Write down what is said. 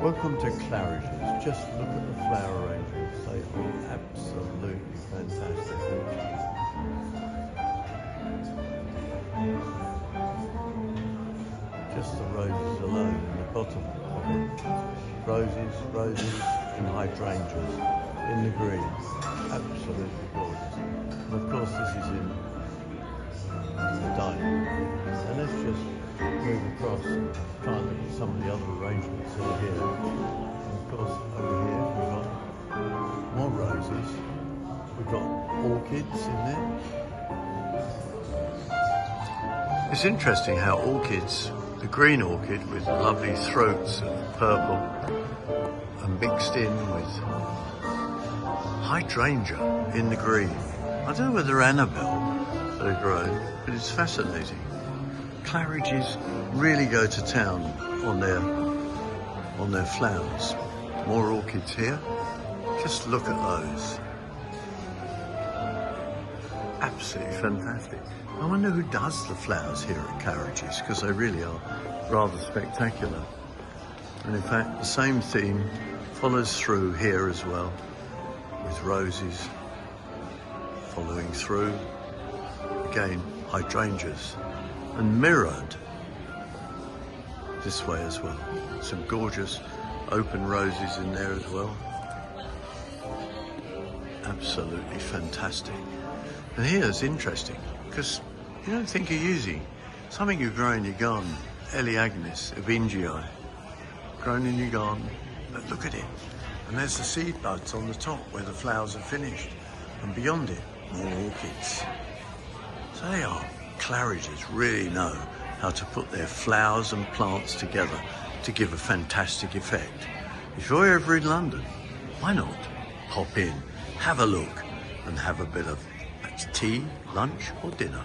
Welcome to Claridges. Just look at the flower arrangements. They are absolutely fantastic. Just the roses alone in the bottom of it. Roses and hydrangeas in the green. Absolutely gorgeous. And of course this is in the dining. And let's just move across and try and look at some of the other arrangements that are here. And of course over here we've got more roses. We've got orchids in there. It's interesting how orchids, the green orchid with lovely throats of purple and mixed in with hydrangea in the green. I don't know whether Annabelle that are grown, but it's fascinating. Claridges really go to town on their flowers. More orchids here. Just look at those. Absolutely fantastic. I wonder who does the flowers here at Claridges, because they really are rather spectacular. And in fact, the same theme follows through here as well, with roses following through. Again, hydrangeas, and mirrored this way as well. Some gorgeous open roses in there as well. Absolutely fantastic. And here's interesting, because you don't think of using something you grow in your garden, Eleagnis ebingii, grown in your garden, but look at it. And there's the seed buds on the top where the flowers are finished, and beyond it, more orchids. So they are. Claridges really know how to put their flowers and plants together to give a fantastic effect. If you're ever in London, why not pop in, have a look, and have a bit of tea, lunch or dinner.